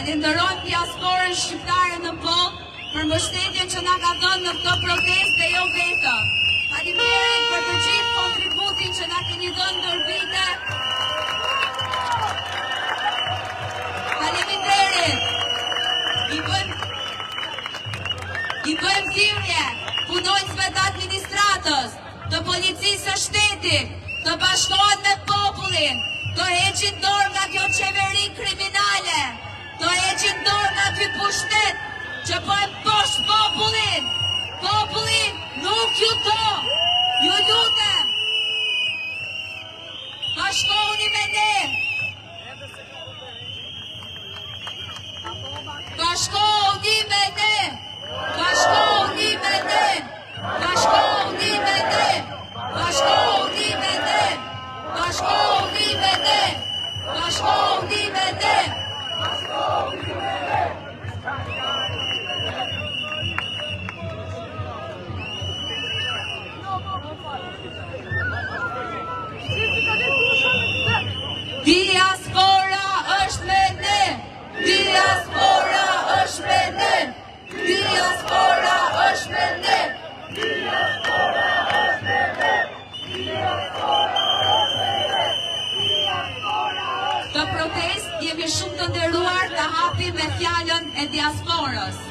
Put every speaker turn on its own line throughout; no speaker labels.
Falenderojmë diasporën shqiptare në botë për mbështetjen që na ka dhënë në këtë protestë dhe jo vetëm. Faleminderit për të gjithë kontributin që na keni dhënë ndër vite. Faleminderit. I bëjmë thirrje punonjësve të administratës, të policisë së shtetit, të bashkohen me popullin, të heqin dorë nga kjo qeveri kriminale, të heqin dorë nga ky pushtet që po e poshtë popullin. Popullin nuk ju do, ju lutem. Bashkohuni me ne. Bashkohuni me ne. Bashkohuni me ne. Bashkohuni me ne. Bashkohuni me ne. protestë, jemi shumë të nderuar të hapim me fjalën e diasporës.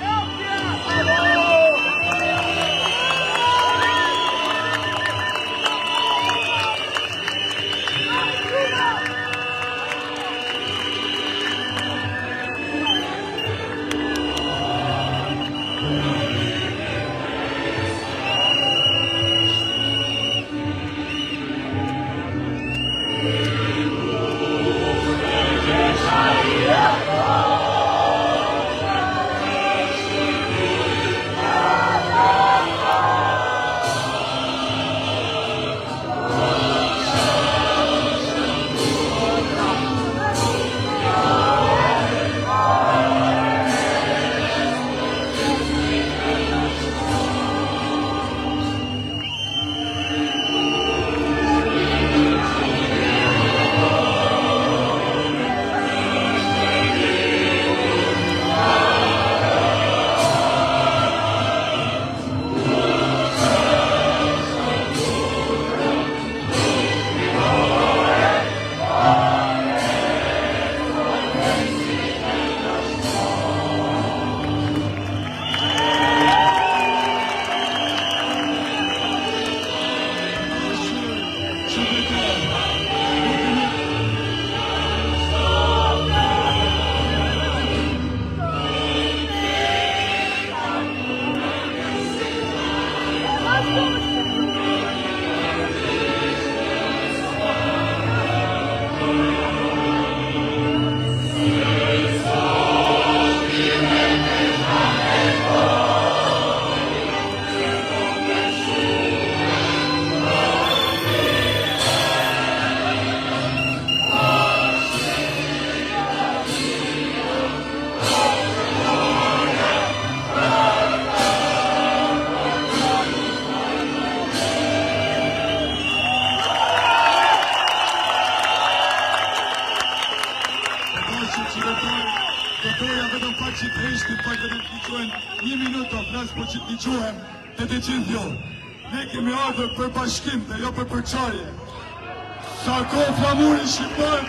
Ne kemi ardhur për bashkim dhe jo për përçarje. Sa kohë flamurin shqiptar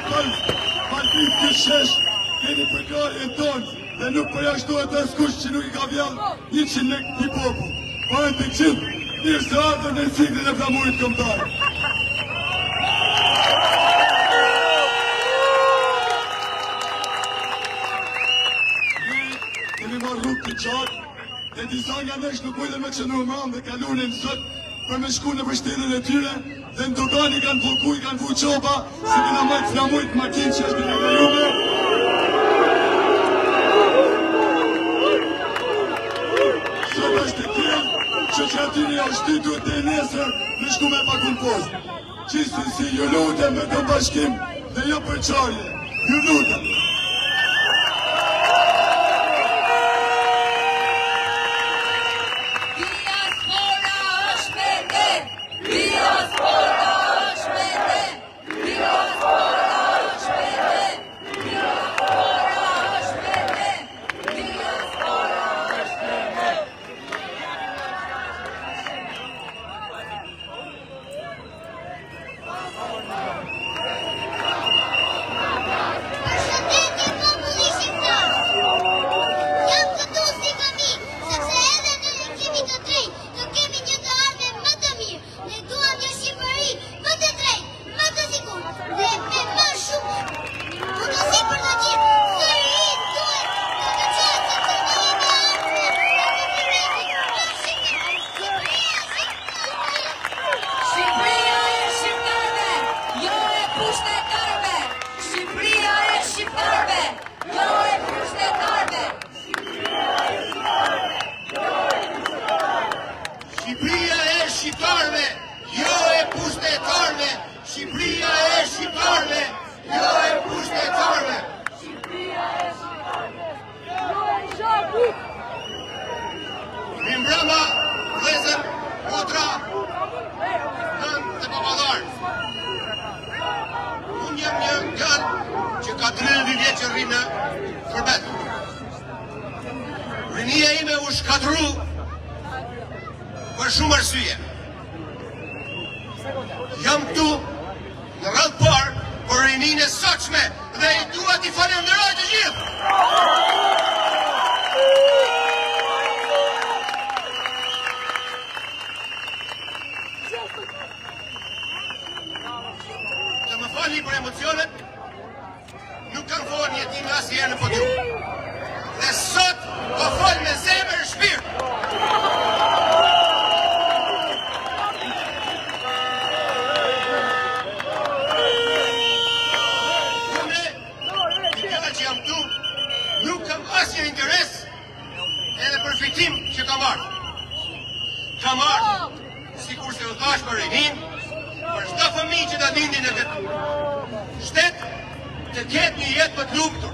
partit këshesh, keni përkarjen tonë dhe nuk përjashtohet askush që nuk I ka vjallë 100 lek një popull. Parën të gjithë, mirë se ardhur në siglin e flamurit kombëtar. Ne kemi marrë rrugë të qartë, dhe disa nga nesh nuk mujtë me që normal dhe kalunin sot për me shku në vështirën e tyre dhe në dogani kanë vulku, I kanë vu qoba se kina majtë flamujt makinë që është në juve. Sot është të tjelë që atyri është ty duhet të nesër në shku me pakun postë. Qisë si ju lutem me të bashkim dhe jo përçarje. Ju lutem.
Rinia ime u shkatru për shumë arsye. Jam këtu në radhë parë për rinin e saqme dhe i dua t'i falenderoj të gjithë. Të më falni për emocionet, nuk kam folë një jetim asnjëherë në podium. Dhe sot po fol me zemër e shpirt. Nuk kam asnjë interes edhe përfitim që kam marrë. Kam marrë, sikur se u thash për rinin, për çdo fëmijë që ta lindi në këtë shtet, të ketë një jetë më të lumtur.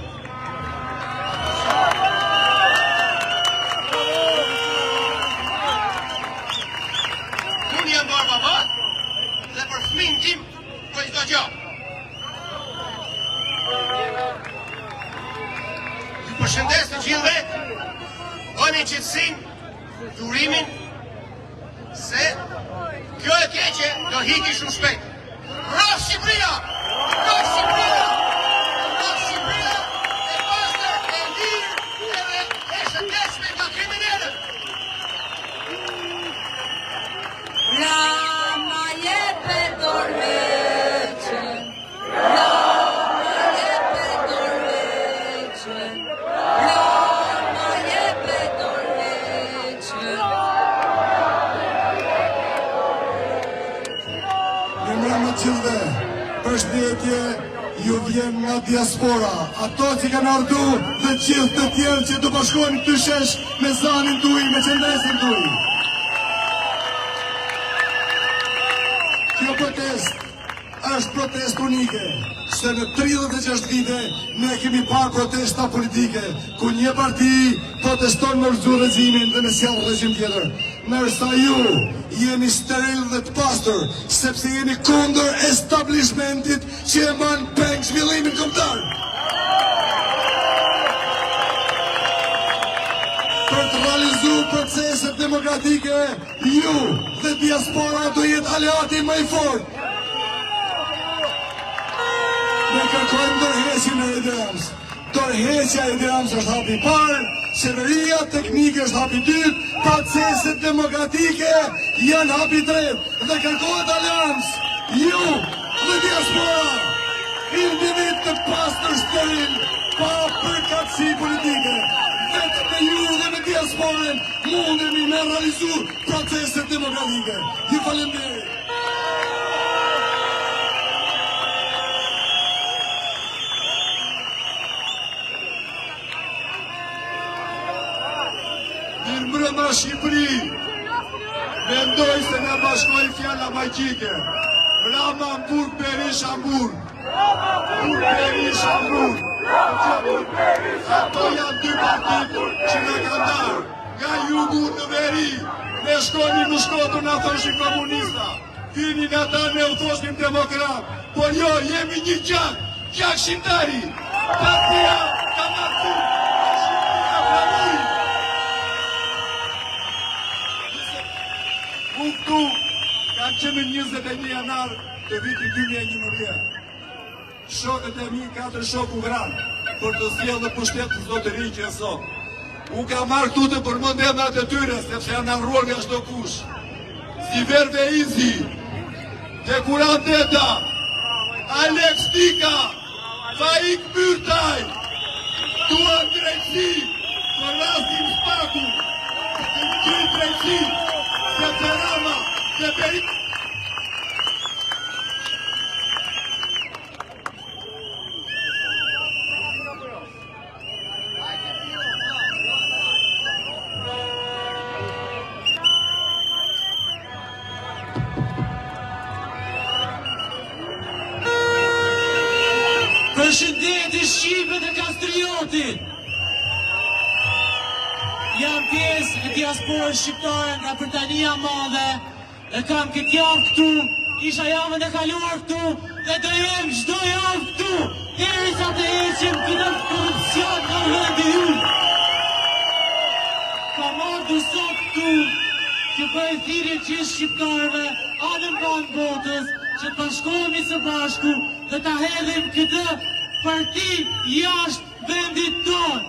Unë jam marrë baba dhe për fëmijën tim bëj çdo gjë. Përshëndes të gjithëve, bëni qetësinë, durimin, se kjo e keqe do hiki shumë shpejt. Rraf Shqipëria! Rraf Shqipëria! Rraf Shqipëria e pastër, e lirë edhe e shëndetshme nga kriminalët.
Rama jepe dorëveçën, Rama jepe dorëveçën, Rama jepe dorëveçën.
Mirëmbrëma të gjithëve, përshëndetje, ju vjen nga diaspora, ato që kanë ardhur dhe gjithë të tjerë që do bashkohen këtë shesh me zanin tuaj, me qendresin tuaj. Kjo protest është protest unike, se në 36 vite ne kemi parë protesta politike, ku një parti proteston me rëzu regimin dhe me sjell regjim tjetër. Nërsa ju jeni steril dhe të pastër, sepse jeni kundër establishmentit që e mban peng zhvillimin kombëtar. Për të realizuar proceset demokratike, ju dhe diaspora do jetë aleati më i fortë. Ne kërkojmë dorëheqjen e Edi Rams. Dorëheqja e Edi Rams është hapi i parë, qeveria teknike është hapi i dytë, proceset demokratike janë hapi i tretë dhe kërkohet aleans. Ju dhe diaspora, individ të pastër steril, pa përkatësi politike. Vetëm me ju dhe me diasporën mundemi me realizu proceset demokratike. Ju falenderoj. Mirëmbrëma Shqipëri, mendoj se na bashkoi fjala magjike. Rama Hamburg, Berisha Hamburg. Berisha Hamburg. Ato janë dy partitë që na kanë darë nga jugu në veri. Ne shkonim në Shkodër, na thoshin komunista. Vinin ata, ne u thoshim demokrat. Por jo, jemi një gjak shqiptari. Partia ka marrë Shqipëria fali. Unë këtu kanë qenë 21 janar të vitin 2011. Shokët e mi 4 shok u vranë për të sjellë pushtet të zotëri që e sot. Unë ka marrë këtu të përmend emrat e tyre, sepse janë harruar nga çdo kush. Si Verve Izi, Tekuran Deta, Alex Tika, Faik Myrtaj, Duan Drejtësi, Rasim Spaku, Ky Drejtësi, Sepse Rama, dhe Berisha.
Përshëndetje Shqipe dhe Kastriotit. Jam pjesë e diasporës shqiptare nga Britania e Madhe dhe kam këtë javë këtu, isha javën e kaluar këtu dhe do jem çdo javë këtu derisa të heqim këtë korrupsion nga vendi ju. Kam ardhur sot këtu që bëj thirrje gjithë shqiptarëve anë mban botës që të bashkohemi së bashku dhe ta hedhim këtë parti jashtë vendit tonë.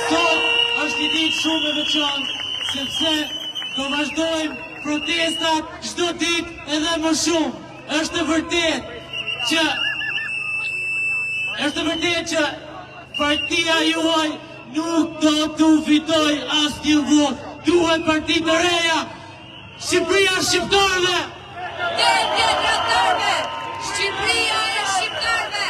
Sot është një ditë shumë e veçantë, sepse do vazhdojmë protestat çdo ditë edhe më shumë. Është vërtet që partia juaj nuk do të fitoj asnjë votë. Duhet parti të reja. Shqipëria shqiptarëve.
Shqipëria e shqiptarëve.